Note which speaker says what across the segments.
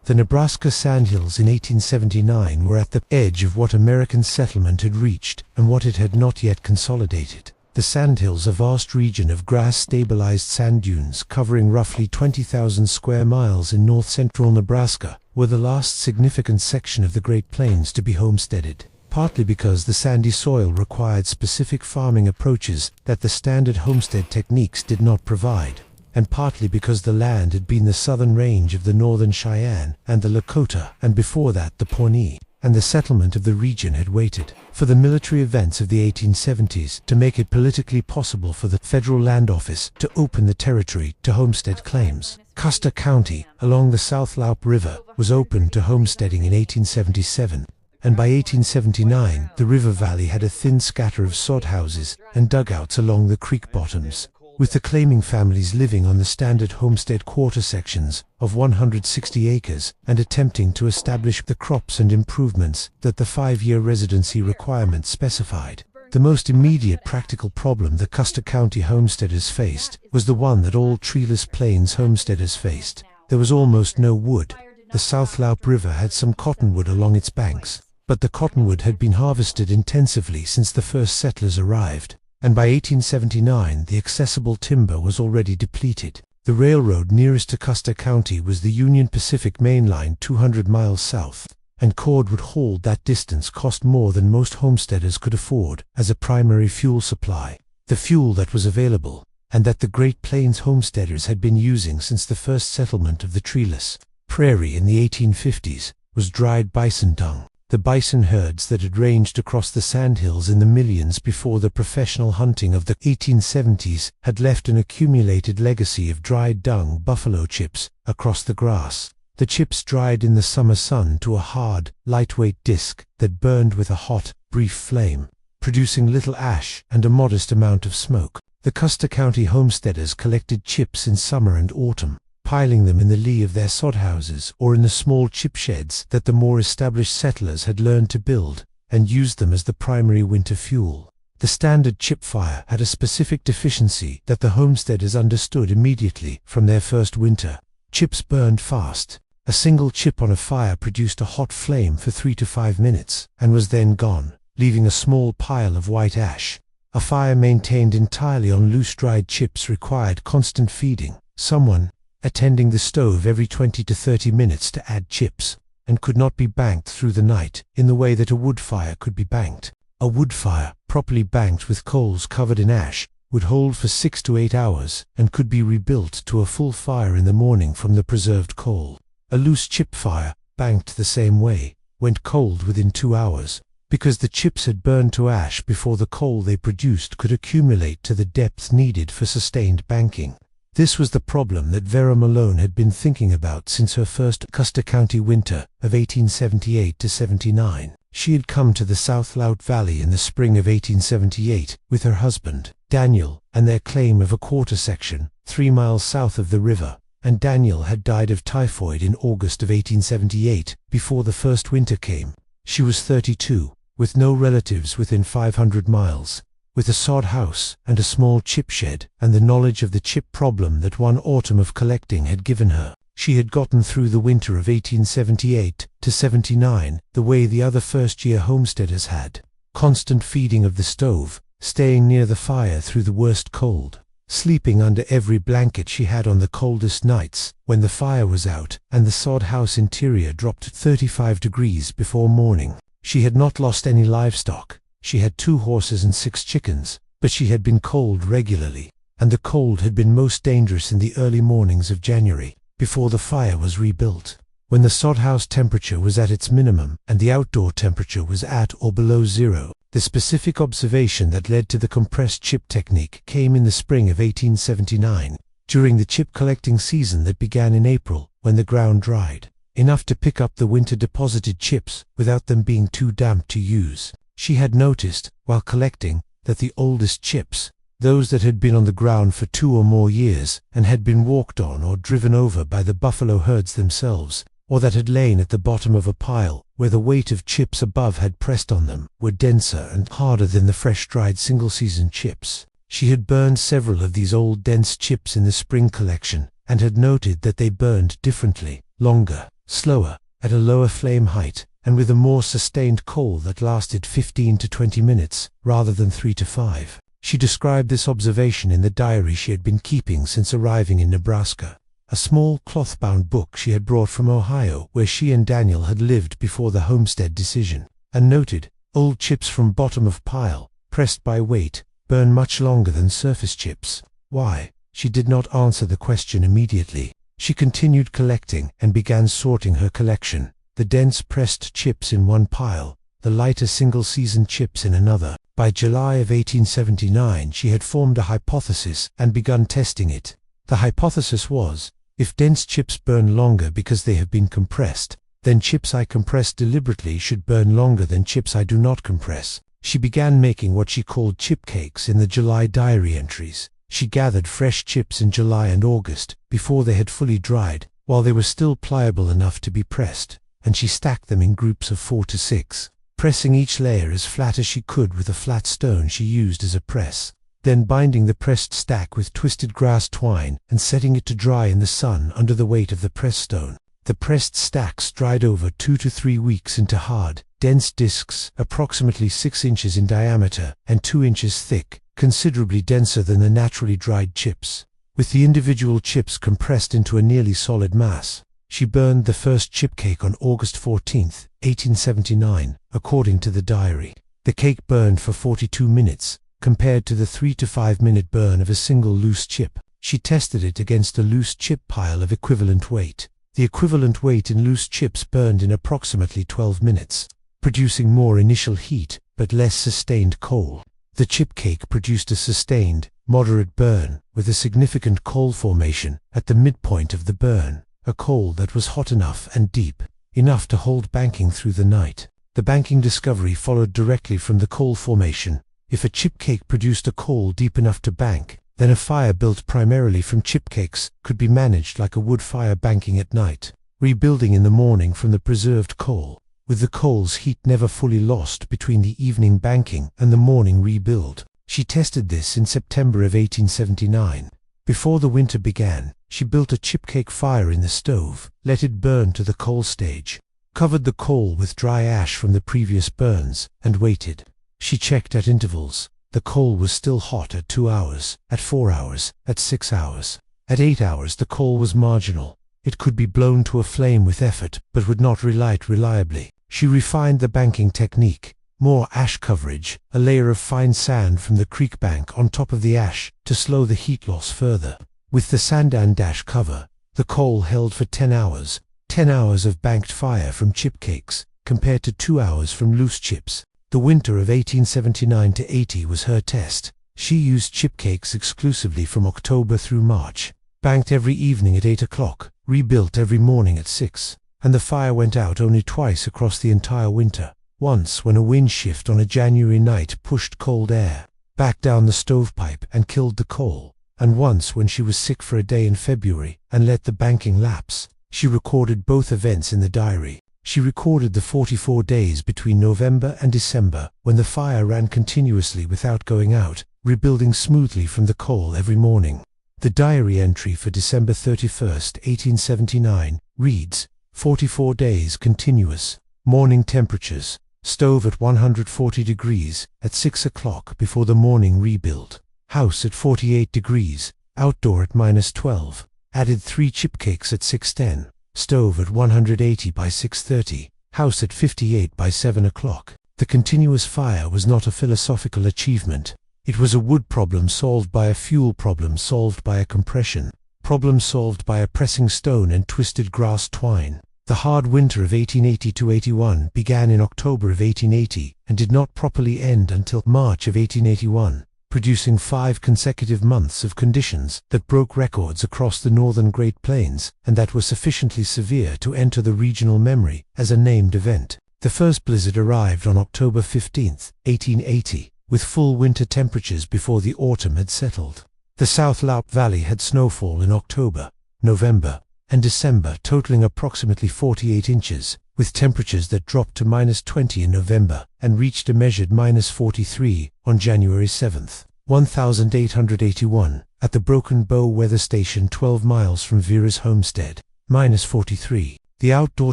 Speaker 1: The Nebraska sandhills in 1879 were at the edge of what American settlement had reached and what it had not yet consolidated. The sandhills, a vast region of grass-stabilized sand dunes covering roughly 20,000 square miles in north-central Nebraska, were the last significant section of the Great Plains to be homesteaded, partly because the sandy soil required specific farming approaches that the standard homestead techniques did not provide, and partly because the land had been the southern range of the northern Cheyenne and the Lakota, and before that the Pawnee, and the settlement of the region had waited for the military events of the 1870s to make it politically possible for the Federal Land Office to open the territory to homestead claims. Custer County, along the South Loup River, was opened to homesteading in 1877, and by 1879 the river valley had a thin scatter of sod houses and dugouts along the creek bottoms, with the claiming families living on the standard homestead quarter sections of 160 acres and attempting to establish the crops and improvements that the 5-year residency requirement specified. The most immediate practical problem the Custer County homesteaders faced was the one that all treeless plains homesteaders faced. There was almost no wood. The South Loup River had some cottonwood along its banks, but the cottonwood had been harvested intensively since the first settlers arrived, and by 1879 the accessible timber was already depleted. The railroad nearest to Custer County was the Union Pacific Main Line 200 miles south, and cordwood hauled that distance cost more than most homesteaders could afford as a primary fuel supply. The fuel that was available, and that the Great Plains homesteaders had been using since the first settlement of the treeless prairie in the 1850s, was dried bison dung. The bison herds that had ranged across the sandhills in the millions before the professional hunting of the 1870s had left an accumulated legacy of dried dung buffalo chips across the grass. The chips dried in the summer sun to a hard, lightweight disc that burned with a hot, brief flame, producing little ash and a modest amount of smoke. The Custer County homesteaders collected chips in summer and autumn, piling them in the lee of their sod houses or in the small chip sheds that the more established settlers had learned to build, and used them as the primary winter fuel. The standard chip fire had a specific deficiency that the homesteaders understood immediately from their first winter. Chips burned fast. A single chip on a fire produced a hot flame for 3 to 5 minutes, and was then gone, leaving a small pile of white ash. A fire maintained entirely on loose dried chips required constant feeding, someone attending the stove every 20 to 30 minutes to add chips, and could not be banked through the night in the way that a wood fire could be banked. A wood fire, properly banked with coals covered in ash, would hold for 6 to 8 hours and could be rebuilt to a full fire in the morning from the preserved coal. A loose chip fire, banked the same way, went cold within 2 hours, because the chips had burned to ash before the coal they produced could accumulate to the depth needed for sustained banking. This was the problem that Vera Malone had been thinking about since her first Custer County winter of 1878 to 79. She had come to the South Loup Valley in the spring of 1878 with her husband, Daniel, and their claim of a quarter section 3 miles south of the river, and Daniel had died of typhoid in August of 1878 before the first winter came. She was 32, with no relatives within 500 miles. With a sod house and a small chip shed and the knowledge of the chip problem that one autumn of collecting had given her, she had gotten through the winter of 1878 to 79 the way the other first-year homesteaders had. Constant feeding of the stove, staying near the fire through the worst cold, sleeping under every blanket she had on the coldest nights when the fire was out and the sod house interior dropped 35 degrees before morning. She had not lost any livestock. She had 2 horses and 6 chickens, but she had been cold regularly, and the cold had been most dangerous in the early mornings of January, before the fire was rebuilt, when the sod house temperature was at its minimum and the outdoor temperature was at or below zero. The specific observation that led to the compressed chip technique came in the spring of 1879, during the chip collecting season that began in April, when the ground dried enough to pick up the winter deposited chips without them being too damp to use. She had noticed, while collecting, that the oldest chips, those that had been on the ground for 2 or more years and had been walked on or driven over by the buffalo herds themselves, or that had lain at the bottom of a pile where the weight of chips above had pressed on them, were denser and harder than the fresh-dried single-season chips. She had burned several of these old dense chips in the spring collection and had noted that they burned differently, longer, slower, at a lower flame height, and with a more sustained coal that lasted 15 to 20 minutes, rather than 3 to 5. She described this observation in the diary she had been keeping since arriving in Nebraska, a small cloth-bound book she had brought from Ohio, where she and Daniel had lived before the homestead decision, and noted, "Old chips from bottom of pile, pressed by weight, burn much longer than surface chips." Why? She did not answer the question immediately. She continued collecting and began sorting her collection, the dense pressed chips in one pile, the lighter single-season chips in another. By July of 1879 she had formed a hypothesis and begun testing it. The hypothesis was, if dense chips burn longer because they have been compressed, then chips I compress deliberately should burn longer than chips I do not compress. She began making what she called chip cakes in the July diary entries. She gathered fresh chips in July and August, before they had fully dried, while they were still pliable enough to be pressed, and she stacked them in groups of 4 to 6, pressing each layer as flat as she could with a flat stone she used as a press, then binding the pressed stack with twisted grass twine and setting it to dry in the sun under the weight of the press stone. The pressed stacks dried over 2 to 3 weeks into hard, dense discs approximately 6 inches in diameter and 2 inches thick, considerably denser than the naturally dried chips, with the individual chips compressed into a nearly solid mass. She burned the first chip cake on August 14, 1879, according to the diary. The cake burned for 42 minutes, compared to the 3 to 5 minute burn of a single loose chip. She tested it against a loose chip pile of equivalent weight. The equivalent weight in loose chips burned in approximately 12 minutes, producing more initial heat, but less sustained coal. The chip cake produced a sustained, moderate burn, with a significant coal formation at the midpoint of the burn, a coal that was hot enough and deep, enough to hold banking through the night. The banking discovery followed directly from the coal formation. If a chip cake produced a coal deep enough to bank, then a fire built primarily from chip cakes could be managed like a wood fire banking at night, rebuilding in the morning from the preserved coal, with the coal's heat never fully lost between the evening banking and the morning rebuild. She tested this in September of 1879. Before the winter began, she built a chip cake fire in the stove, let it burn to the coal stage, covered the coal with dry ash from the previous burns, and waited. She checked at intervals. The coal was still hot at 2 hours, at 4 hours, at 6 hours. At 8 hours the coal was marginal. It could be blown to a flame with effort, but would not relight reliably. She refined the banking technique. More ash coverage, a layer of fine sand from the creek bank on top of the ash to slow the heat loss further. With the sand and ash cover, the coal held for 10 hours. 10 hours of banked fire from chip cakes, compared to 2 hours from loose chips. The winter of 1879 to 80 was her test. She used chip cakes exclusively from October through March, banked every evening at 8 o'clock, rebuilt every morning at 6, and the fire went out only twice across the entire winter. Once when a wind shift on a January night pushed cold air back down the stovepipe and killed the coal, and once when she was sick for a day in February and let the banking lapse. She recorded both events in the diary. She recorded the 44 days between November and December when the fire ran continuously without going out, rebuilding smoothly from the coal every morning. The diary entry for December 31, 1879, reads, 44 days continuous, morning temperatures, stove at 140 degrees, at 6 o'clock before the morning rebuild, house at 48 degrees, outdoor at -12, added 3 chip cakes at 6:10. Stove at 180 by 6:30, house at 58 by 7 o'clock. The continuous fire was not a philosophical achievement. It was a wood problem solved by a fuel problem solved by a compression problem solved by a pressing stone and twisted grass twine. The hard winter of 1880 to 81 began in October of 1880 and did not properly end until March of 1881. Producing 5 consecutive months of conditions that broke records across the northern Great Plains and that were sufficiently severe to enter the regional memory as a named event. The first blizzard arrived on October 15, 1880, with full winter temperatures before the autumn had settled. The South Loup Valley had snowfall in October, November, and December totaling approximately 48 inches, with temperatures that dropped to -20 in November and reached a measured -43 on January 7, 1881, at the Broken Bow weather station 12 miles from Vera's homestead, -43. the outdoor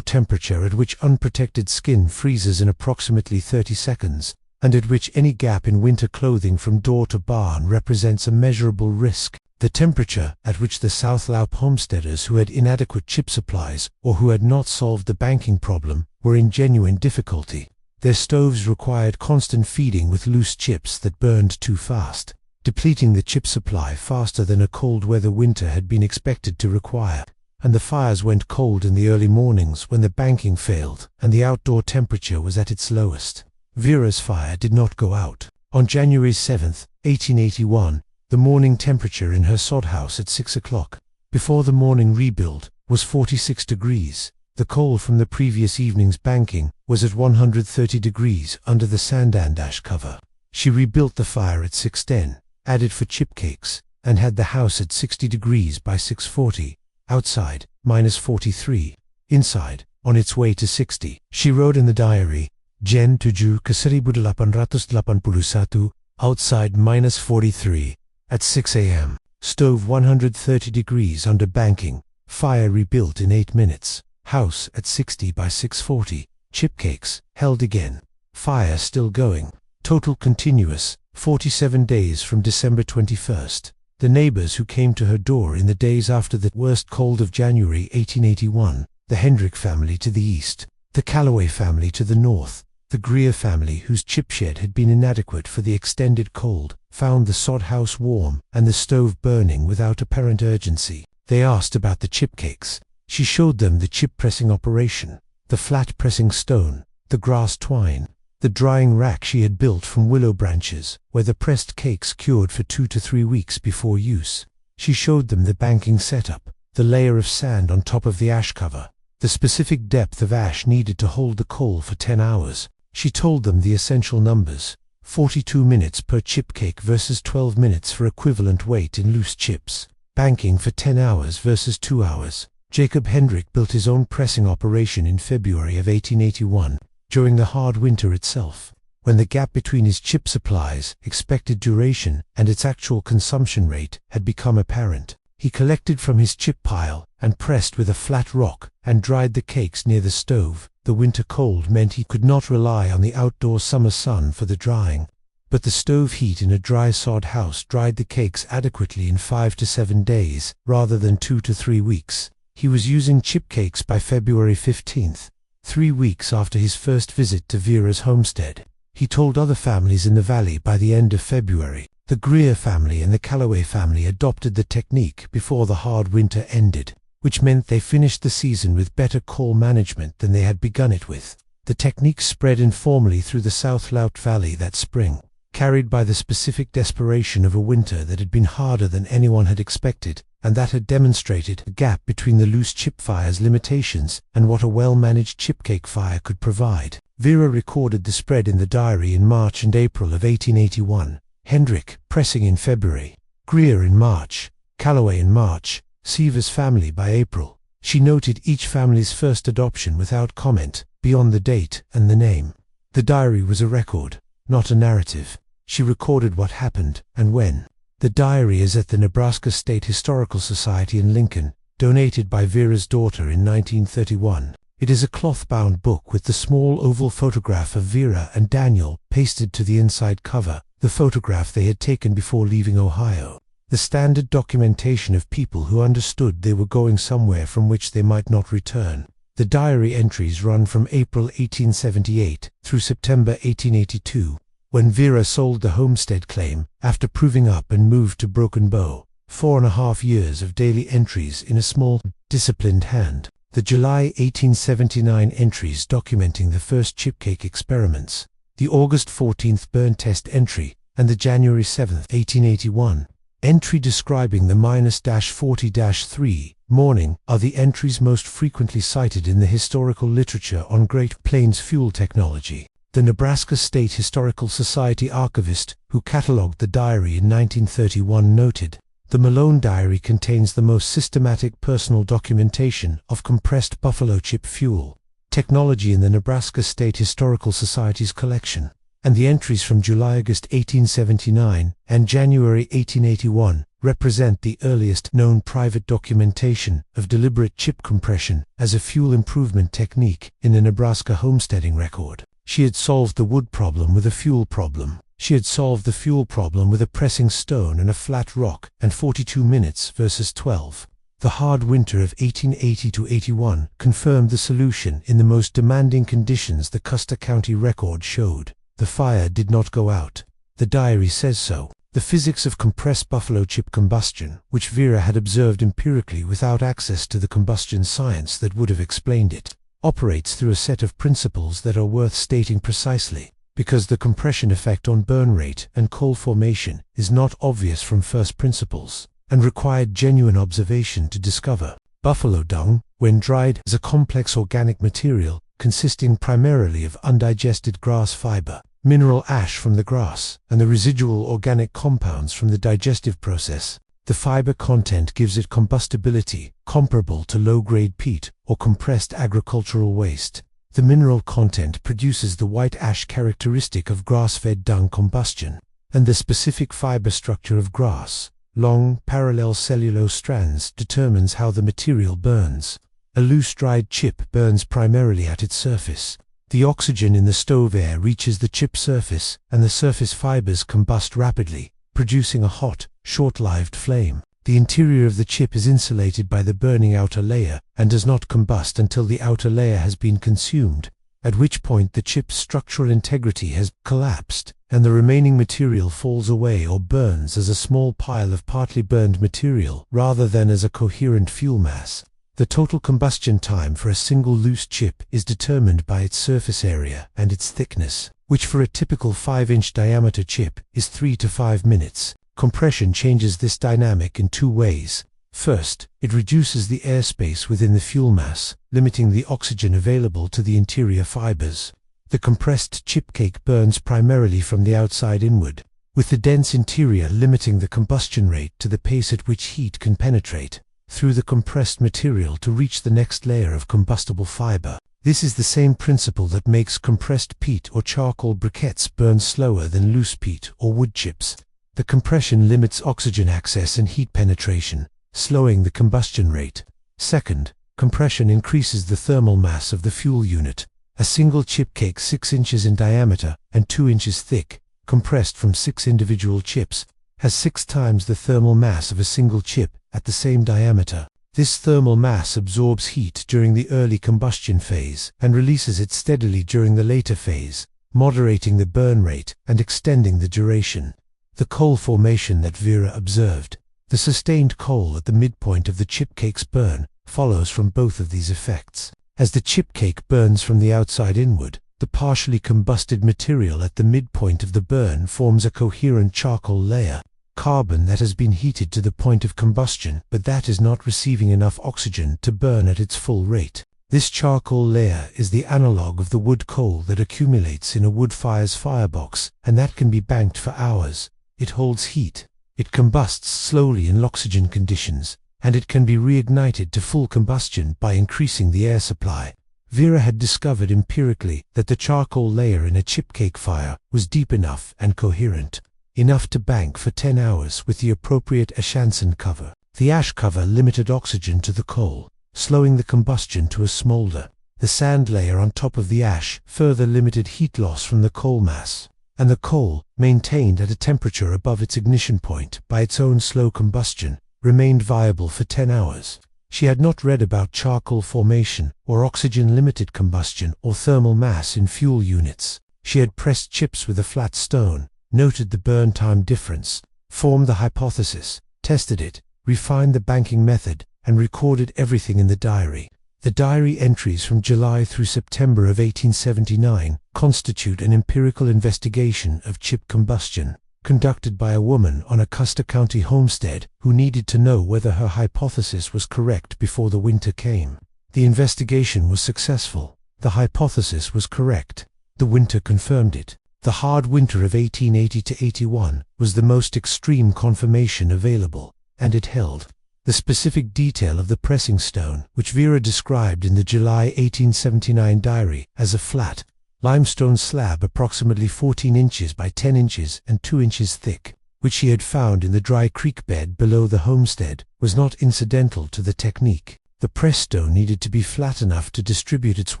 Speaker 1: temperature at which unprotected skin freezes in approximately 30 seconds, and at which any gap in winter clothing from door to barn represents a measurable risk, the temperature at which the South Loup homesteaders who had inadequate chip supplies or who had not solved the banking problem were in genuine difficulty. Their stoves required constant feeding with loose chips that burned too fast, depleting the chip supply faster than a cold weather winter had been expected to require. And the fires went cold in the early mornings when the banking failed and the outdoor temperature was at its lowest. Vera's fire did not go out. On January 7, 1881, the morning temperature in her sod house at 6 o'clock, before the morning rebuild, was 46 degrees. The coal from the previous evening's banking was at 130 degrees under the sandan ash cover. She rebuilt the fire at 6:10, added for chip cakes, and had the house at 60 degrees by 6:40. Outside, -43. Inside, on its way to 60. She wrote in the diary, Jan 7 ke 1881, outside -43. At 6 a.m. Stove 130 degrees under banking. Fire rebuilt in 8 minutes. House at 60 by 6:40. Chip cakes, held again. Fire still going. Total continuous, 47 days from December 21st. The neighbors who came to her door in the days after the worst cold of January 1881, the Hendrick family to the east, the Calloway family to the north, the Greer family whose chip shed had been inadequate for the extended cold, found the sod house warm and the stove burning without apparent urgency. They asked about the chip cakes. She showed them the chip pressing operation, the flat pressing stone, the grass twine, the drying rack she had built from willow branches, where the pressed cakes cured for 2 to 3 weeks before use. She showed them the banking setup, the layer of sand on top of the ash cover, the specific depth of ash needed to hold the coal for 10 hours. She told them the essential numbers, 42 minutes per chip cake versus 12 minutes for equivalent weight in loose chips, banking for 10 hours versus 2 hours. Jacob Hendrick built his own pressing operation in February of 1881, during the hard winter itself, when the gap between his chip supplies, expected duration, and its actual consumption rate had become apparent. He collected from his chip pile and pressed with a flat rock and dried the cakes near the stove. The winter cold meant he could not rely on the outdoor summer sun for the drying, but the stove heat in a dry sod house dried the cakes adequately in 5 to 7 days, rather than 2 to 3 weeks. He was using chip cakes by February 15th, 3 weeks after his first visit to Vera's homestead. He told other families in the valley by the end of February. The Greer family and the Calloway family adopted the technique before the hard winter ended, which meant they finished the season with better coal management than they had begun it with. The technique spread informally through the South Loup Valley that spring, carried by the specific desperation of a winter that had been harder than anyone had expected, and that had demonstrated a gap between the loose chip fire's limitations and what a well-managed chipcake fire could provide. Vera recorded the spread in the diary in March and April of 1881. Hendrick, pressing in February. Greer in March. Calloway in March. Seaver's family by April. She noted each family's first adoption without comment, beyond the date and the name. The diary was a record, not a narrative. She recorded what happened and when. The diary is at the Nebraska State Historical Society in Lincoln, donated by Vera's daughter in 1931. It is a cloth-bound book with the small oval photograph of Vera and Daniel pasted to the inside cover, the photograph they had taken before leaving Ohio. The standard documentation of people who understood they were going somewhere from which they might not return. The diary entries run from April 1878 through September 1882, when Vera sold the homestead claim after proving up and moved to Broken Bow. 4.5 years of daily entries in a small, disciplined hand. The July 1879 entries documenting the first chipcake experiments, the August 14th burn test entry, and the January 7, 1881 entry describing the -40-3 morning are the entries most frequently cited in the historical literature on Great Plains fuel technology. The Nebraska State Historical Society archivist who catalogued the diary in 1931 noted, "The Malone diary contains the most systematic personal documentation of compressed buffalo chip fuel technology in the Nebraska State Historical Society's collection," and the entries from July-August 1879 and January 1881 represent the earliest known private documentation of deliberate chip compression as a fuel improvement technique in a Nebraska homesteading record. She had solved the wood problem with a fuel problem. She had solved the fuel problem with a pressing stone and a flat rock, and 42 minutes versus 12. The hard winter of 1880–81 confirmed the solution in the most demanding conditions the Custer County record showed. The fire did not go out. The diary says so. The physics of compressed buffalo chip combustion, which Vera had observed empirically without access to the combustion science that would have explained it, operates through a set of principles that are worth stating precisely, because the compression effect on burn rate and coal formation is not obvious from first principles, and required genuine observation to discover. Buffalo dung, when dried, is a complex organic material consisting primarily of undigested grass fiber, mineral ash from the grass, and the residual organic compounds from the digestive process. The fiber content gives it combustibility comparable to low-grade peat or compressed agricultural waste. The mineral content produces the white ash characteristic of grass-fed dung combustion, and the specific fiber structure of grass, long, parallel cellulose strands, determines how the material burns. A loose dried chip burns primarily at its surface. The oxygen in the stove air reaches the chip surface, and the surface fibers combust rapidly, producing a hot, short-lived flame. The interior of the chip is insulated by the burning outer layer and does not combust until the outer layer has been consumed, at which point the chip's structural integrity has collapsed, and the remaining material falls away or burns as a small pile of partly burned material rather than as a coherent fuel mass. The total combustion time for a single loose chip is determined by its surface area and its thickness, which for a typical 5-inch diameter chip is 3 to 5 minutes. Compression changes this dynamic in two ways. First, it reduces the airspace within the fuel mass, limiting the oxygen available to the interior fibers. The compressed chip cake burns primarily from the outside inward, with the dense interior limiting the combustion rate to the pace at which heat can penetrate through the compressed material to reach the next layer of combustible fiber. This is the same principle that makes compressed peat or charcoal briquettes burn slower than loose peat or wood chips. The compression limits oxygen access and heat penetration, slowing the combustion rate. Second, compression increases the thermal mass of the fuel unit. A single chip cake 6 inches in diameter and 2 inches thick, compressed from 6 individual chips, has 6 times the thermal mass of a single chip at the same diameter. This thermal mass absorbs heat during the early combustion phase and releases it steadily during the later phase, moderating the burn rate and extending the duration. The coal formation that Vera observed, the sustained coal at the midpoint of the chip cake's burn, follows from both of these effects. As the chip cake burns from the outside inward, the partially combusted material at the midpoint of the burn forms a coherent charcoal layer, carbon that has been heated to the point of combustion but that is not receiving enough oxygen to burn at its full rate. This charcoal layer is the analog of the wood coal that accumulates in a wood fire's firebox, and that can be banked for hours. It holds heat, it combusts slowly in oxygen conditions, and it can be reignited to full combustion by increasing the air supply. Vera had discovered empirically that the charcoal layer in a chip cake fire was deep enough and coherent, enough to bank for 10 hours with the appropriate ashansen cover. The ash cover limited oxygen to the coal, slowing the combustion to a smolder. The sand layer on top of the ash further limited heat loss from the coal mass, and the coal, maintained at a temperature above its ignition point by its own slow combustion, remained viable for 10 hours. She had not read about charcoal formation or oxygen-limited combustion or thermal mass in fuel units. She had pressed chips with a flat stone, noted the burn time difference, formed the hypothesis, tested it, refined the banking method, and recorded everything in the diary. The diary entries from July through September of 1879 constitute an empirical investigation of chip combustion, conducted by a woman on a Custer County homestead who needed to know whether her hypothesis was correct before the winter came. The investigation was successful. The hypothesis was correct. The winter confirmed it. The hard winter of 1880–81 was the most extreme confirmation available, and it held. The specific detail of the pressing stone, which Vera described in the July 1879 diary as a flat, limestone slab approximately 14 inches by 10 inches and 2 inches thick, which she had found in the dry creek bed below the homestead, was not incidental to the technique. The press stone needed to be flat enough to distribute its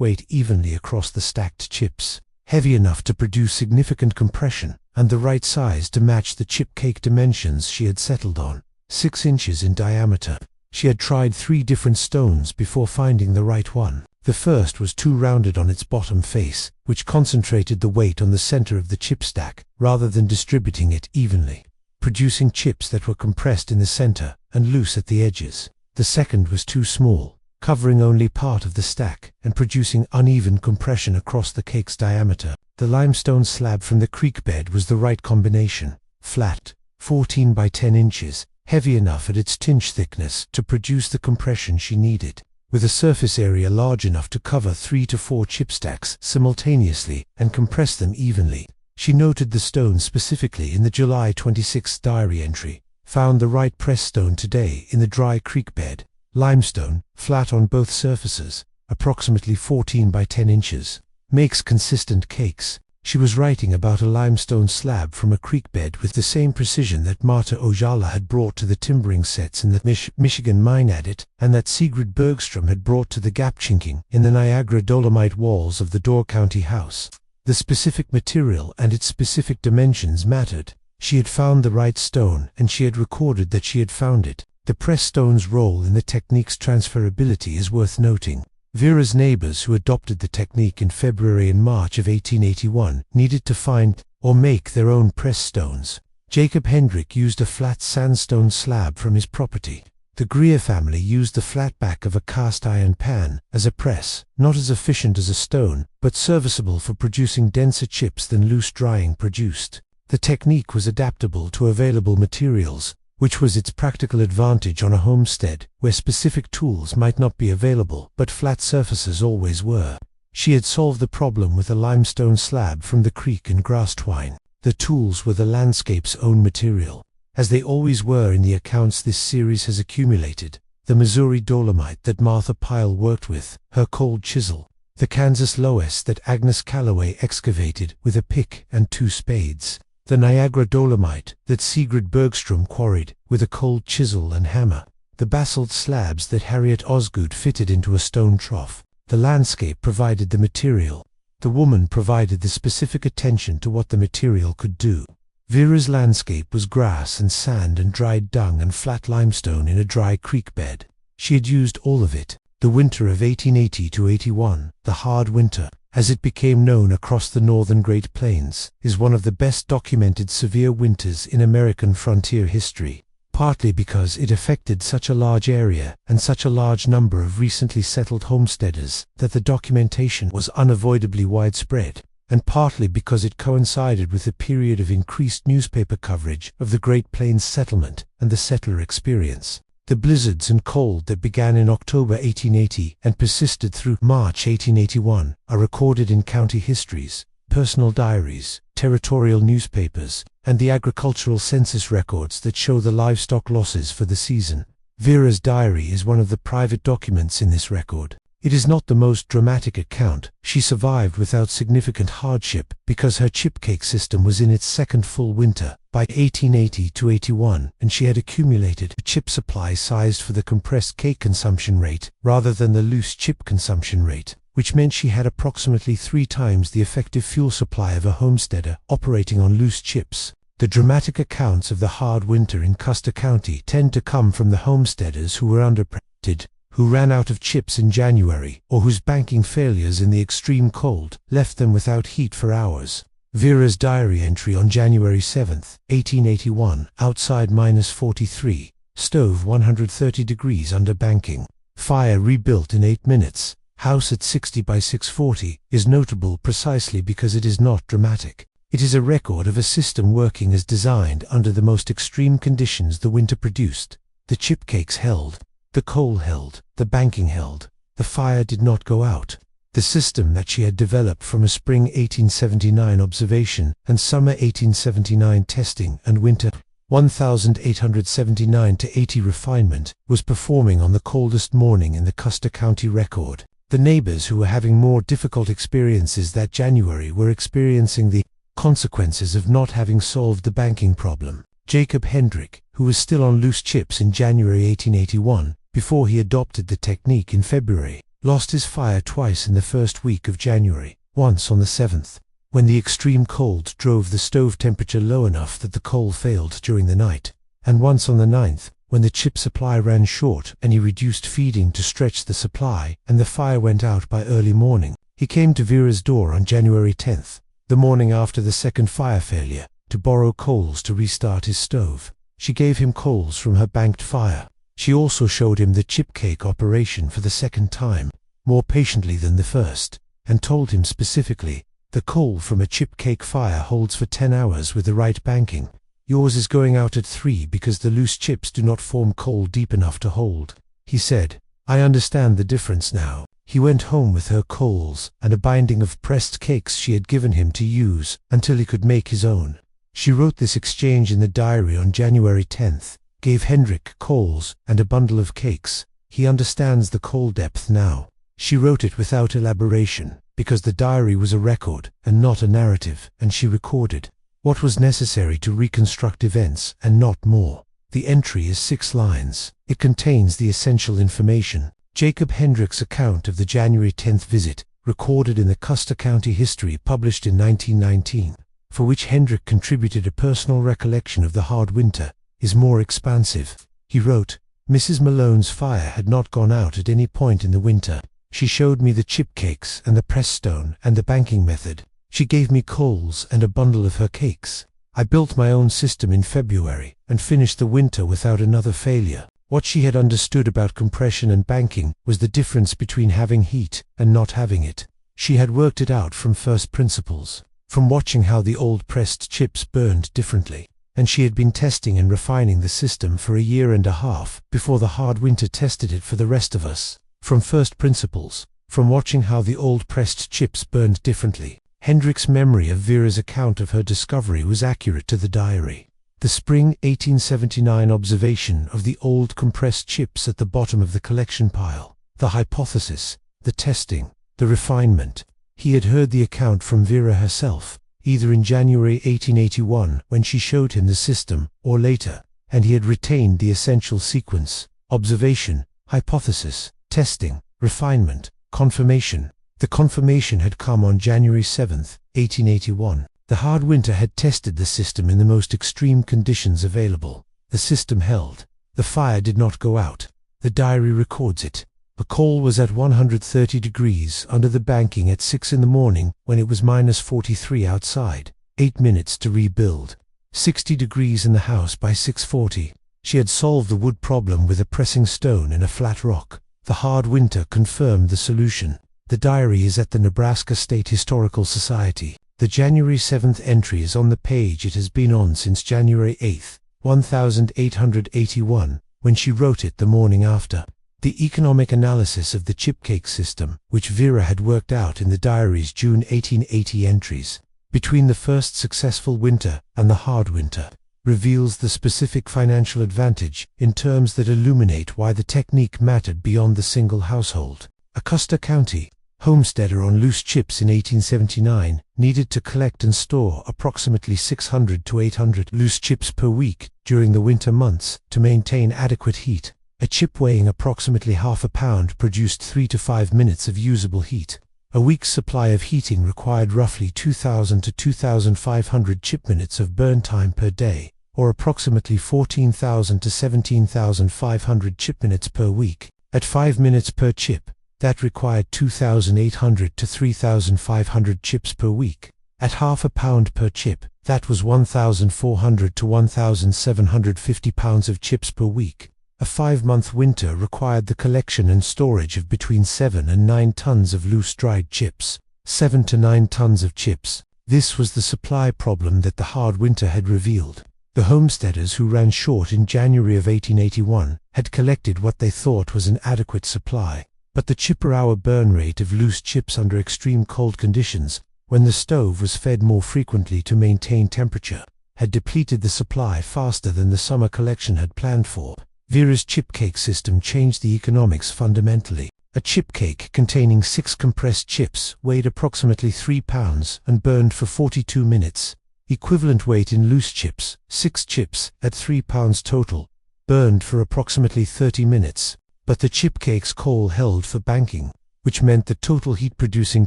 Speaker 1: weight evenly across the stacked chips, heavy enough to produce significant compression, and the right size to match the chip cake dimensions she had settled on, 6 inches in diameter. She had tried 3 different stones before finding the right one. The first was too rounded on its bottom face, which concentrated the weight on the center of the chip stack, rather than distributing it evenly, producing chips that were compressed in the center and loose at the edges. The second was too small, covering only part of the stack and producing uneven compression across the cake's diameter. The limestone slab from the creek bed was the right combination, flat, 14 by 10 inches, heavy enough at its tinge thickness to produce the compression she needed, with a surface area large enough to cover 3 to 4 chip stacks simultaneously and compress them evenly. She noted the stone specifically in the July 26 diary entry. Found the right press stone today in the dry creek bed. Limestone, flat on both surfaces, approximately 14 by 10 inches. Makes consistent cakes. She was writing about a limestone slab from a creek bed with the same precision that Marta Ojala had brought to the timbering sets in the Michigan mine adit, and that Sigrid Bergstrom had brought to the gap chinking in the Niagara Dolomite walls of the Door County house. The specific material and its specific dimensions mattered. She had found the right stone, and she had recorded that she had found it. The press stone's role in the technique's transferability is worth noting. Vera's neighbors who adopted the technique in February and March of 1881 needed to find or make their own press stones. Jacob Hendrick used a flat sandstone slab from his property. The Greer family used the flat back of a cast iron pan as a press, not as efficient as a stone, but serviceable for producing denser chips than loose drying produced. The technique was adaptable to available materials, which was its practical advantage on a homestead where specific tools might not be available, but flat surfaces always were. She had solved the problem with a limestone slab from the creek and grass twine. The tools were the landscape's own material, as they always were in the accounts this series has accumulated. The Missouri dolomite that Martha Pyle worked with, her cold chisel. The Kansas loess that Agnes Calloway excavated with a pick and 2 spades. The Niagara dolomite that Sigrid Bergstrom quarried with a cold chisel and hammer. The basalt slabs that Harriet Osgood fitted into a stone trough. The landscape provided the material. The woman provided the specific attention to what the material could do. Vera's landscape was grass and sand and dried dung and flat limestone in a dry creek bed. She had used all of it. The winter of 1880 to 81, the hard winter, as it became known across the northern Great Plains, is one of the best documented severe winters in American frontier history, partly because it affected such a large area and such a large number of recently settled homesteaders that the documentation was unavoidably widespread, and partly because it coincided with a period of increased newspaper coverage of the Great Plains settlement and the settler experience. The blizzards and cold that began in October 1880 and persisted through March 1881 are recorded in county histories, personal diaries, territorial newspapers, and the agricultural census records that show the livestock losses for the season. Vera's diary is one of the private documents in this record. It is not the most dramatic account. She survived without significant hardship because her chip cake system was in its second full winter by 1880 to 81, and she had accumulated a chip supply sized for the compressed cake consumption rate rather than the loose chip consumption rate, which meant she had approximately 3 times the effective fuel supply of a homesteader operating on loose chips. The dramatic accounts of the hard winter in Custer County tend to come from the homesteaders who were underprotected, who ran out of chips in January, or whose banking failures in the extreme cold left them without heat for hours. Vera's diary entry on January 7, 1881, outside -43, stove 130 degrees under banking. Fire rebuilt in 8 minutes. House at 60 by 640 is notable precisely because it is not dramatic. It is a record of a system working as designed under the most extreme conditions the winter produced. The chip cakes held. The coal held, the banking held, the fire did not go out. The system that she had developed from a spring 1879 observation and summer 1879 testing and winter 1879 to 80 refinement was performing on the coldest morning in the Custer County record. The neighbors who were having more difficult experiences that January were experiencing the consequences of not having solved the banking problem. Jacob Hendrick, who was still on loose chips in January 1881, before he adopted the technique in February, lost his fire twice in the first week of January, once on the 7th, when the extreme cold drove the stove temperature low enough that the coal failed during the night, and once on the 9th, when the chip supply ran short and he reduced feeding to stretch the supply and the fire went out by early morning. He came to Vera's door on January 10th, the morning after the second fire failure, to borrow coals to restart his stove. She gave him coals from her banked fire. She also showed him the chip cake operation for the second time, more patiently than the first, and told him specifically, "The coal from a chip cake fire holds for 10 hours with the right banking. Yours is going out at 3 because the loose chips do not form coal deep enough to hold." He said, "I understand the difference now." He went home with her coals and a binding of pressed cakes she had given him to use until he could make his own. She wrote this exchange in the diary on January 10th, gave Hendrick coals and a bundle of cakes. He understands the coal depth now. She wrote it without elaboration, because the diary was a record and not a narrative, and she recorded what was necessary to reconstruct events and not more. The entry is 6 lines. It contains the essential information. Jacob Hendrick's account of the January 10th visit, recorded in the Custer County History published in 1919, for which Hendrick contributed a personal recollection of the hard winter, is more expansive. He wrote, "Mrs. Malone's fire had not gone out at any point in the winter. She showed me the chip cakes and the press stone and the banking method. She gave me coals and a bundle of her cakes. I built my own system in February and finished the winter without another failure." What she had understood about compression and banking was the difference between having heat and not having it. She had worked it out from first principles, from watching how the old pressed chips burned differently, and she had been testing and refining the system for a year and a half before the hard winter tested it for the rest of us. From first principles, from watching how the old pressed chips burned differently, Hendrick's memory of Vera's account of her discovery was accurate to the diary. The spring 1879 observation of the old compressed chips at the bottom of the collection pile, the hypothesis, the testing, the refinement. He had heard the account from Vera herself, either in January 1881 when she showed him the system, or later, and he had retained the essential sequence: observation, hypothesis, testing, refinement, confirmation. The confirmation had come on January 7th, 1881. The hard winter had tested the system in the most extreme conditions available. The system held. The fire did not go out. The diary records it. The coal was at 130 degrees under the banking at 6 in the morning when it was -43 outside. 8 minutes to rebuild. 60 degrees in the house by 6:40. She had solved the wood problem with a pressing stone and a flat rock. The hard winter confirmed the solution. The diary is at the Nebraska State Historical Society. The January 7th entry is on the page it has been on since January 8th, 1881, when she wrote it the morning after. The economic analysis of the chip cake system, which Vera had worked out in the diary's June 1880 entries, between the first successful winter and the hard winter, reveals the specific financial advantage in terms that illuminate why the technique mattered beyond the single household. A Custer County homesteader on loose chips in 1879 needed to collect and store approximately 600 to 800 loose chips per week during the winter months to maintain adequate heat. A chip weighing approximately half a pound produced 3 to 5 minutes of usable heat. A week's supply of heating required roughly 2,000 to 2,500 chip minutes of burn time per day, or approximately 14,000 to 17,500 chip minutes per week. At 5 minutes per chip, that required 2,800 to 3,500 chips per week. At half a pound per chip, that was 1,400 to 1,750 pounds of chips per week. A 5-month winter required the collection and storage of between 7 and 9 tons of loose dried chips. 7 to 9 tons of chips. This was the supply problem that the hard winter had revealed. The homesteaders who ran short in January of 1881 had collected what they thought was an adequate supply. But the chip per hour burn rate of loose chips under extreme cold conditions, when the stove was fed more frequently to maintain temperature, had depleted the supply faster than the summer collection had planned for. Vera's chip cake system changed the economics fundamentally. A chip cake containing 6 compressed chips weighed approximately 3 pounds and burned for 42 minutes. Equivalent weight in loose chips, 6 chips at 3 pounds total, burned for approximately 30 minutes, but the chip cake's coal held for banking, which meant the total heat producing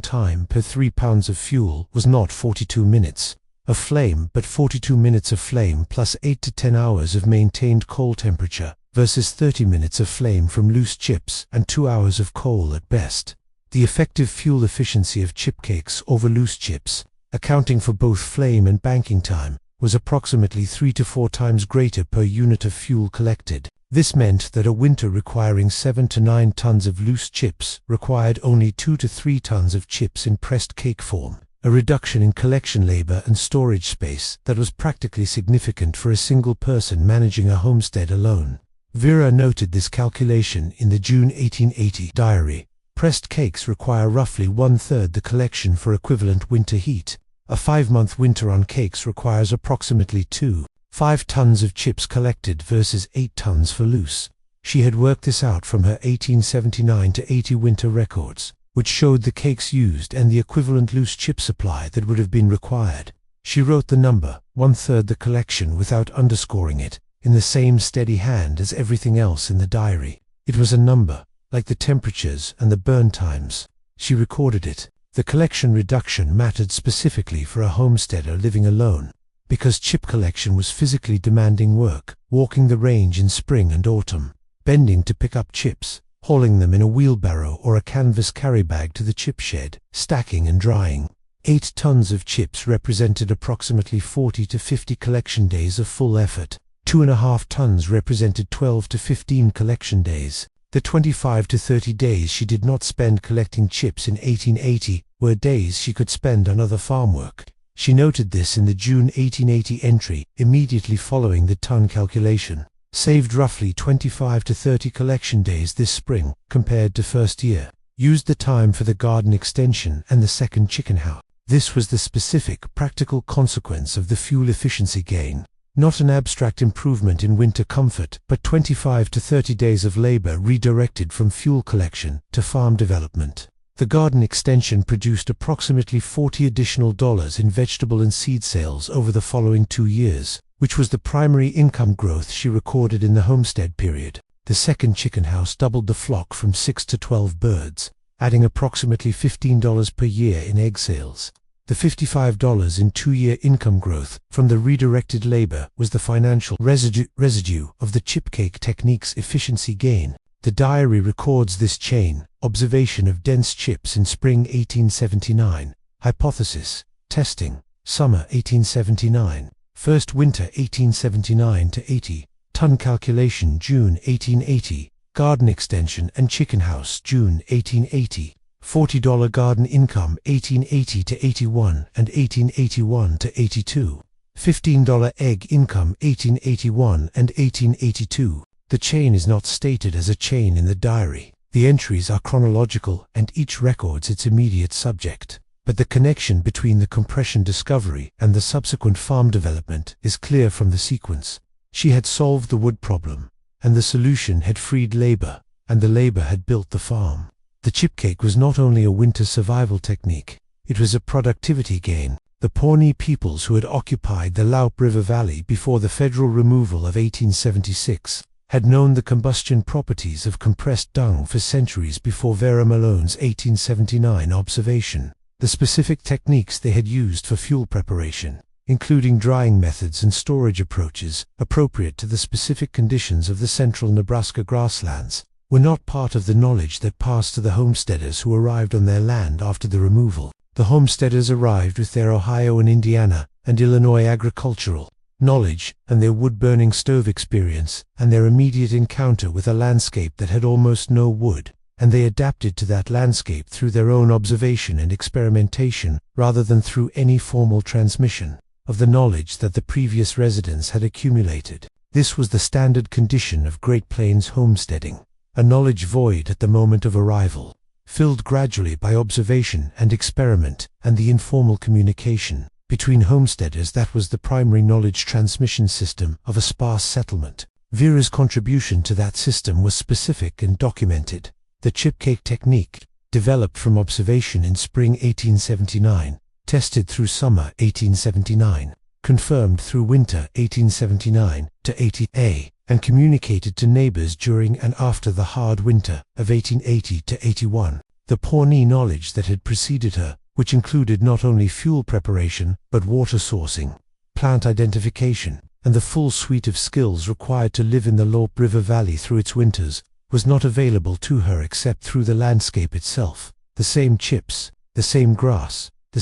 Speaker 1: time per 3 pounds of fuel was not 42 minutes of flame but 42 minutes of flame plus 8 to 10 hours of maintained coal temperature versus 30 minutes of flame from loose chips and 2 hours of coal at best. The effective fuel efficiency of chip cakes over loose chips, accounting for both flame and banking time, was approximately 3 to 4 times greater per unit of fuel collected. This meant that a winter requiring 7 to 9 tons of loose chips required only 2 to 3 tons of chips in pressed cake form, a reduction in collection labor and storage space that was practically significant for a single person managing a homestead alone. Vera noted this calculation in the June 1880 diary. Pressed cakes require roughly 1/3 the collection for equivalent winter heat. A 5-month winter on cakes requires approximately 2.5 tons of chips collected versus 8 tons for loose. She had worked this out from her 1879 to 80 winter records, which showed the cakes used and the equivalent loose chip supply that would have been required. She wrote the number, 1/3 the collection, without underscoring it, in the same steady hand as everything else in the diary. It was a number, like the temperatures and the burn times. She recorded it. The collection reduction mattered specifically for a homesteader living alone, because chip collection was physically demanding work, walking the range in spring and autumn, bending to pick up chips, hauling them in a wheelbarrow or a canvas carry bag to the chip shed, stacking and drying. 8 tons of chips represented approximately 40 to 50 collection days of full effort. 2.5 tons represented 12 to 15 collection days. The 25 to 30 days she did not spend collecting chips in 1880 were days she could spend on other farm work. She noted this in the June 1880 entry immediately following the ton calculation. Saved roughly 25 to 30 collection days this spring compared to first year. Used the time for the garden extension and the second chicken house. This was the specific, practical consequence of the fuel efficiency gain. Not an abstract improvement in winter comfort, but 25 to 30 days of labor redirected from fuel collection to farm development. The garden extension produced approximately $40 additional in vegetable and seed sales over the following 2 years, which was the primary income growth she recorded in the homestead period. The second chicken house doubled the flock from 6 to 12 birds, adding approximately $15 per year in egg sales. The $55 in 2-year income growth from the redirected labor was the financial residue of the chip cake technique's efficiency gain. The diary records this chain: observation of dense chips in spring 1879, hypothesis, testing, summer 1879, first winter 1879 to 80, ton calculation June 1880, garden extension and chicken house June 1880. $40 garden income 1880 to 81 and 1881 to 82. $15 egg income 1881 and 1882. The chain is not stated as a chain in the diary. The entries are chronological and each records its immediate subject. But the connection between the compression discovery and the subsequent farm development is clear from the sequence. She had solved the wood problem, and the solution had freed labor, and the labor had built the farm. The chip cake was not only a winter survival technique, it was a productivity gain. The Pawnee peoples who had occupied the Loup River Valley before the federal removal of 1876 had known the combustion properties of compressed dung for centuries before Vera Malone's 1879 observation. The specific techniques they had used for fuel preparation, including drying methods and storage approaches appropriate to the specific conditions of the central Nebraska grasslands, were not part of the knowledge that passed to the homesteaders who arrived on their land after the removal. The homesteaders arrived with their Ohio and Indiana and Illinois agricultural knowledge and their wood-burning stove experience and their immediate encounter with a landscape that had almost no wood, and they adapted to that landscape through their own observation and experimentation rather than through any formal transmission of the knowledge that the previous residents had accumulated. This was the standard condition of Great Plains homesteading. A knowledge void at the moment of arrival, filled gradually by observation and experiment and the informal communication between homesteaders that was the primary knowledge transmission system of a sparse settlement. Vera's contribution to that system was specific and documented. The chip cake technique, developed from observation in spring 1879, tested through summer 1879, confirmed through winter 1879 to 80, and communicated to neighbors during and after the hard winter of 1880 to 81. The Pawnee knowledge that had preceded her, which included not only fuel preparation, but water sourcing, plant identification, and the full suite of skills required to live in the Loup River Valley through its winters, was not available to her except through the landscape itself. The same chips, the same grass, the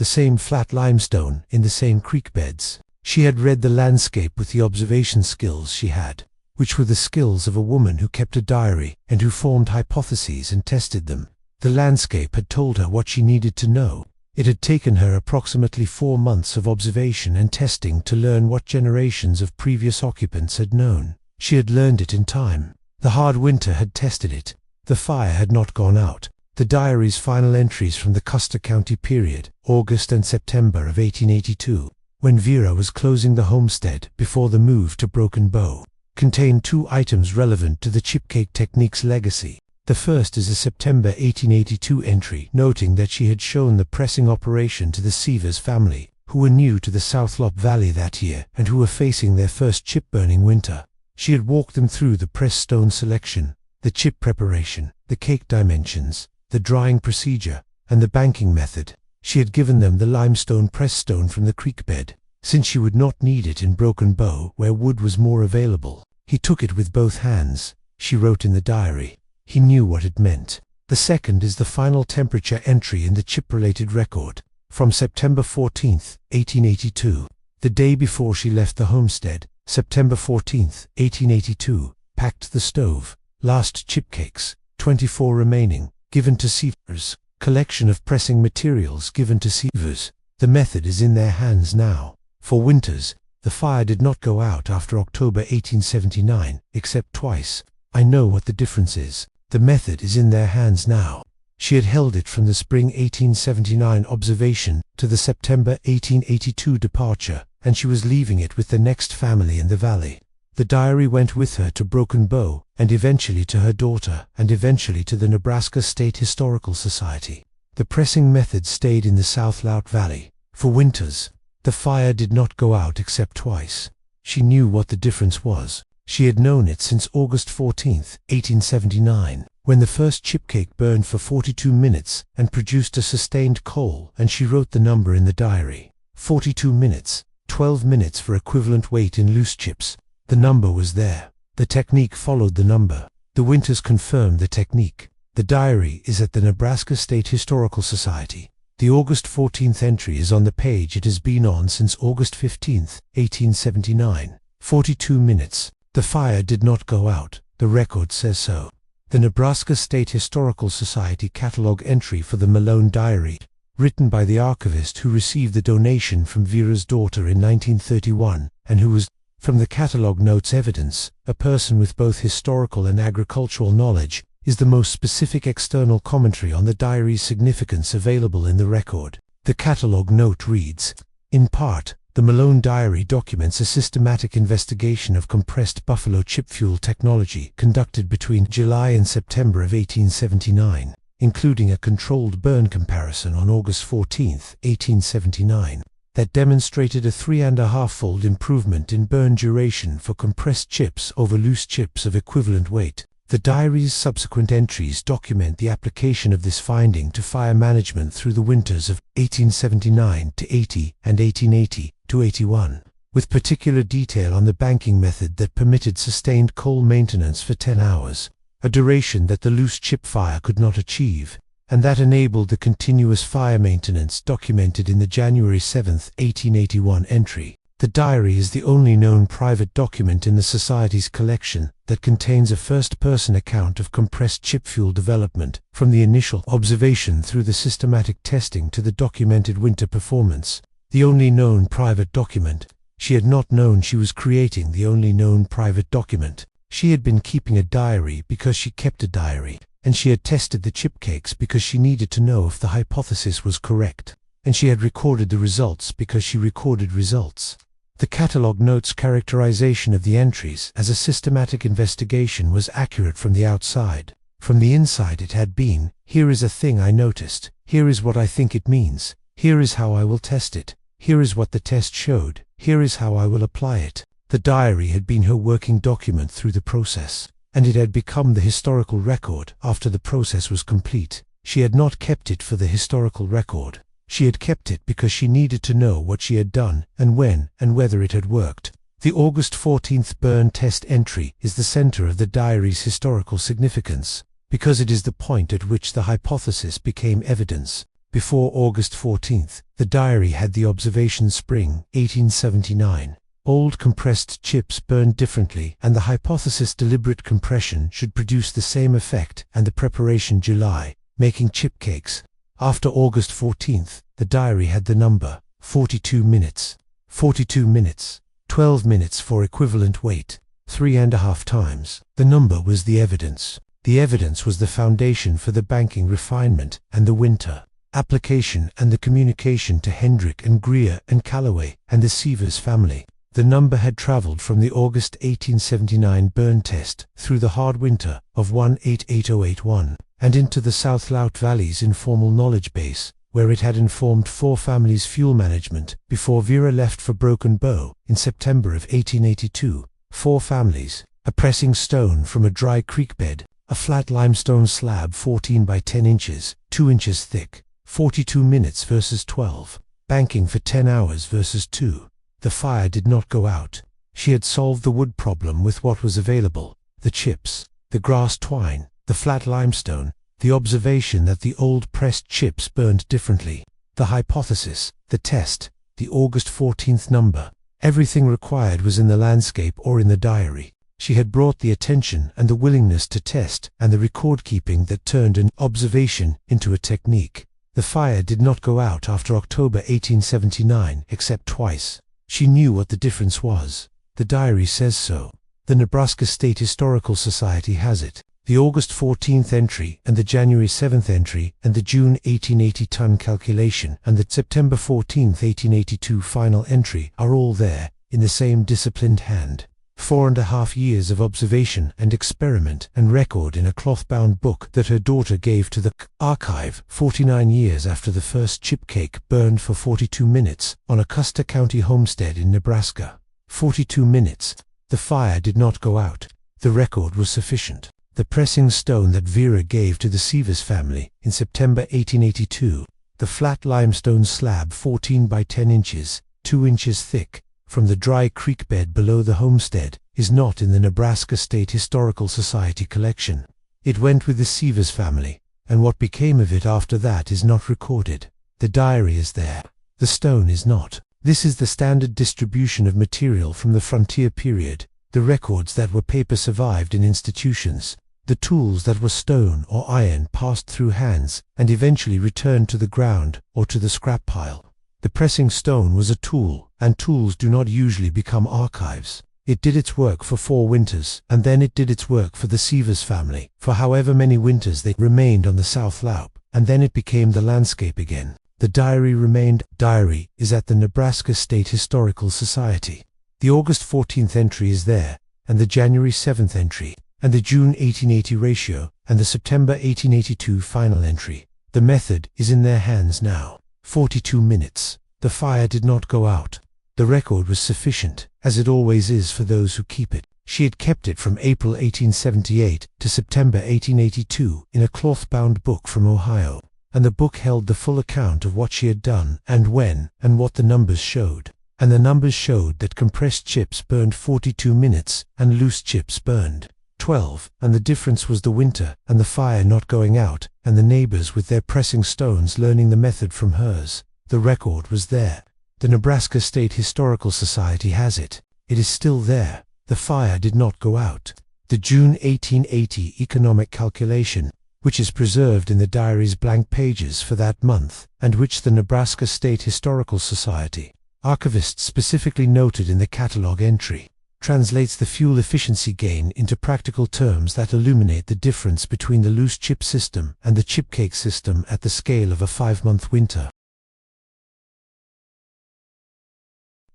Speaker 1: same flat limestone in the same creek beds. She had read the landscape with the observation skills she had, which were the skills of a woman who kept a diary and who formed hypotheses and tested them. The landscape had told her what she needed to know. It had taken her approximately 4 months of observation and testing to learn what generations of previous occupants had known. She had learned it in time. The hard winter had tested it. The fire had not gone out. The diary's final entries from the Custer County period, August and September of 1882, when Vera was closing the homestead before the move to Broken Bow, contained 2 items relevant to the chipcake technique's legacy. The first is a September 1882 entry noting that she had shown the pressing operation to the Seavers family, who were new to the South Loup Valley that year and who were facing their first chip-burning winter. She had walked them through the pressed stone selection, the chip preparation, the cake dimensions, the drying procedure, and the banking method. She had given them the limestone pressed stone from the creek bed, since she would not need it in Broken Bow where wood was more available. He took it with both hands, she wrote in the diary. He knew what it meant. The second is the final temperature entry in the chip-related record, from September 14, 1882, the day before she left the homestead. September 14, 1882, packed the stove, last chipcakes, 24 remaining, given to Seavers, collection of pressing materials given to Seavers. The method is in their hands now. For winters, the fire did not go out after October 1879, except twice. I know what the difference is. The method is in their hands now. She had held it from the spring 1879 observation to the September 1882 departure, and she was leaving it with the next family in the valley. The diary went with her to Broken Bow, and eventually to her daughter, and eventually to the Nebraska State Historical Society. The pressing method stayed in the South Loup Valley. For winters, the fire did not go out except twice. She knew what the difference was. She had known it since August 14, 1879, when the first chipcake burned for 42 minutes and produced a sustained coal, and she wrote the number in the diary. 42 minutes, 12 minutes for equivalent weight in loose chips. The number was there. The technique followed the number. The winters confirmed the technique. The diary is at the Nebraska State Historical Society. The August 14th entry is on the page it has been on since August 15, 1879. 42 minutes. The fire did not go out. The record says so. The Nebraska State Historical Society catalog entry for the Malone diary, written by the archivist who received the donation from Vera's daughter in 1931, and who was, from the catalog notes evidence, a person with both historical and agricultural knowledge, is the most specific external commentary on the diary's significance available in the record. The catalog note reads, in part, the Malone diary documents a systematic investigation of compressed buffalo chip fuel technology conducted between July and September of 1879, including a controlled burn comparison on August 14, 1879, that demonstrated a 3.5-fold improvement in burn duration for compressed chips over loose chips of equivalent weight. The diary's subsequent entries document the application of this finding to fire management through the winters of 1879 to 80 and 1880 to 81, with particular detail on the banking method that permitted sustained coal maintenance for 10 hours, a duration that the loose chip fire could not achieve, and that enabled the continuous fire maintenance documented in the January 7, 1881 entry. The diary is the only known private document in the Society's collection that contains a first-person account of compressed chip fuel development, from the initial observation through the systematic testing to the documented winter performance. The only known private document. She had not known she was creating the only known private document. She had been keeping a diary because she kept a diary, and she had tested the chipcakes because she needed to know if the hypothesis was correct, and she had recorded the results because she recorded results. The catalog note's characterization of the entries as a systematic investigation was accurate from the outside. From the inside it had been, here is a thing I noticed, here is what I think it means, here is how I will test it, Here is what the test showed. Here is how I will apply it. The diary had been her working document through the process, and it had become the historical record after the process was complete. She had not kept it for the historical record. She had kept it because she needed to know what she had done, and when, and whether it had worked. The August 14th burn test entry is the center of the diary's historical significance, because it is the point at which the hypothesis became evidence. Before August 14th, the diary had the observation spring, 1879. Old compressed chips burned differently, and the hypothesis deliberate compression should produce the same effect, and the preparation July, making chip cakes. After August 14th, the diary had the number 42 minutes. 42 minutes. 12 minutes for equivalent weight. 3.5 times. The number was the evidence. The evidence was the foundation for the banking refinement and the winter application and the communication to Hendrick and Greer and Callaway and the Sievers family. The number had traveled from the August 1879 burn test through the hard winter of 188081 and into the South Louth Valley's informal knowledge base, where it had informed 4 families' fuel management before Vera left for Broken Bow in September of 1882. 4 families, a pressing stone from a dry creek bed, a flat limestone slab 14 by 10 inches, 2 inches thick, 42 minutes versus 12, banking for 10 hours versus 2. The fire did not go out. She had solved the wood problem with what was available, the chips, the grass twine, the flat limestone, the observation that the old pressed chips burned differently, the hypothesis, the test, the August 14th number. Everything required was in the landscape or in the diary. She had brought the attention and the willingness to test and the record-keeping that turned an observation into a technique. The fire did not go out after October 1879 except twice. She knew what the difference was. The diary says so. The Nebraska State Historical Society has it. The August 14th entry and the January 7th entry and the June 1880 ton calculation and the September 14th 1882 final entry are all there, in the same disciplined hand. 4.5 years of observation and experiment and record in a cloth-bound book that her daughter gave to the archive 49 years after the first chip cake burned for 42 minutes on a Custer County homestead in Nebraska. 42 minutes. The fire did not go out. The record was sufficient. The pressing stone that Vera gave to the Sievers family in September 1882, the flat limestone slab 14 by 10 inches, 2 inches thick, from the dry creek bed below the homestead, is not in the Nebraska State Historical Society collection. It went with the Sievers family, and what became of it after that is not recorded. The diary is there. The stone is not. This is the standard distribution of material from the frontier period. The records that were paper survived in institutions. The tools that were stone or iron passed through hands and eventually returned to the ground or to the scrap pile. The pressing stone was a tool, and tools do not usually become archives. It did its work for 4 winters, and then it did its work for the Sievers family, for however many winters they remained on the South Louth, and then it became the landscape again. The diary remained. Diary is at the Nebraska State Historical Society. The August 14th entry is there, and the January 7th entry, and the June 1880 ratio, and the September 1882 final entry. The method is in their hands now. 42 minutes. The fire did not go out. The record was sufficient, as it always is for those who keep it. She had kept it from April 1878 to September 1882 in a cloth-bound book from Ohio, and the book held the full account of what she had done and when and what the numbers showed. And the numbers showed that compressed chips burned 42 minutes and loose chips burned 12, and the difference was the winter and the fire not going out and the neighbors with their pressing stones learning the method from hers. The record was there. The Nebraska State Historical Society has it. It is still there. The fire did not go out. The June 1880 economic calculation, which is preserved in the diary's blank pages for that month, and which the Nebraska State Historical Society archivist specifically noted in the catalog entry, translates the fuel efficiency gain into practical terms that illuminate the difference between the loose chip system and the chip cake system at the scale of a 5-month winter.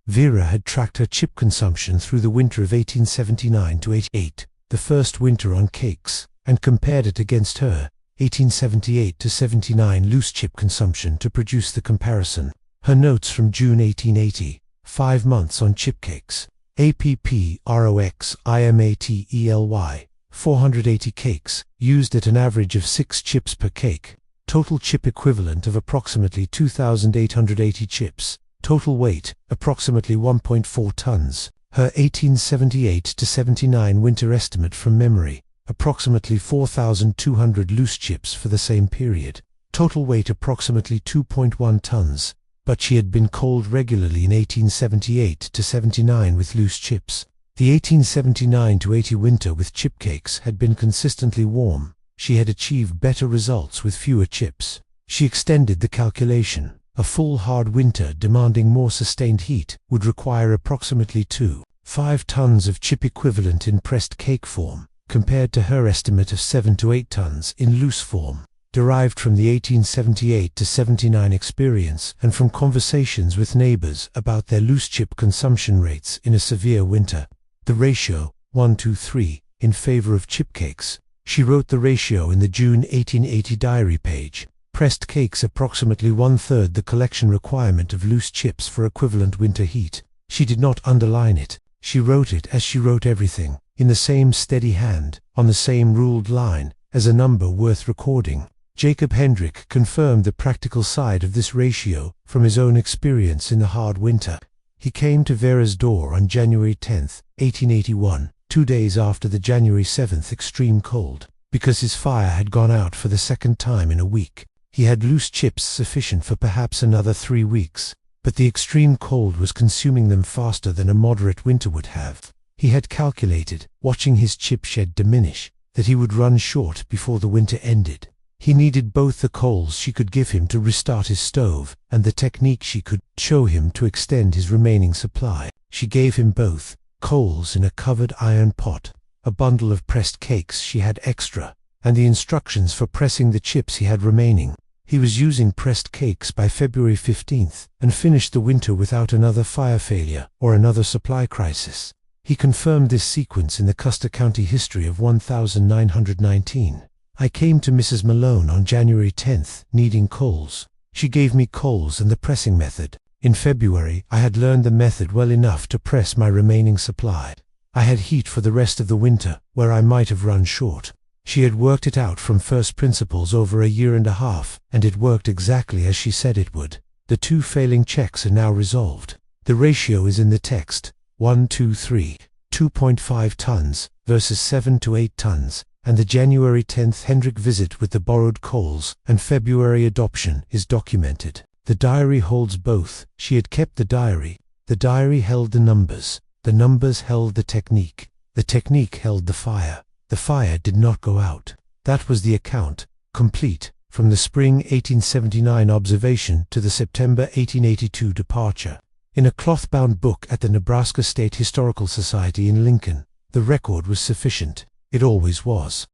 Speaker 1: Vera had tracked her chip consumption through the winter of 1879 to 88, the first winter on cakes, and compared it against her 1878 to 79 loose chip consumption to produce the comparison. Her notes from June 1880, 5 months on chip cakes. APPROXIMATELY, 480 cakes, used at an average of 6 chips per cake. Total chip equivalent of approximately 2,880 chips. Total weight, approximately 1.4 tons. Her 1878-79 winter estimate from memory, approximately 4,200 loose chips for the same period. Total weight approximately 2.1 tons. But she had been cold regularly in 1878-79 with loose chips. The 1879-80 winter with chip cakes had been consistently warm. She had achieved better results with fewer chips. She extended the calculation. A full hard winter demanding more sustained heat would require approximately 2.5 tons of chip equivalent in pressed cake form, compared to her estimate of 7 to 8 tons in loose form, derived from the 1878-79 experience and from conversations with neighbors about their loose chip consumption rates in a severe winter. The ratio, 1:3, in favor of chip cakes. She wrote the ratio in the June 1880 diary page. Pressed cakes approximately 1/3 the collection requirement of loose chips for equivalent winter heat. She did not underline it. She wrote it as she wrote everything, in the same steady hand, on the same ruled line, as a number worth recording. Jacob Hendrick confirmed the practical side of this ratio from his own experience in the hard winter. He came to Vera's door on January 10, 1881, 2 days after the January 7th extreme cold, because his fire had gone out for the second time in a week. He had loose chips sufficient for perhaps another 3 weeks, but the extreme cold was consuming them faster than a moderate winter would have. He had calculated, watching his chip shed diminish, that he would run short before the winter ended. He needed both the coals she could give him to restart his stove and the technique she could show him to extend his remaining supply. She gave him both, coals in a covered iron pot, a bundle of pressed cakes she had extra, and the instructions for pressing the chips he had remaining. He was using pressed cakes by February 15th and finished the winter without another fire failure or another supply crisis. He confirmed this sequence in the Custer County History of 1919. I came to Mrs. Malone on January 10th, needing coals. She gave me coals and the pressing method. In February, I had learned the method well enough to press my remaining supply. I had heat for the rest of the winter, where I might have run short. She had worked it out from first principles over a year and a half, and it worked exactly as she said it would. The 2 failing checks are now resolved. The ratio is in the text, 1:3, 2.5 tons versus 7 to 8 tons, and the January 10th Hendrick visit with the borrowed coals and February adoption is documented. The diary holds both. She had kept the diary. The diary held the numbers held the technique held the fire. The fire did not go out. That was the account, complete, from the spring 1879 observation to the September 1882 departure. In a cloth-bound book at the Nebraska State Historical Society in Lincoln, the record was sufficient. It always was.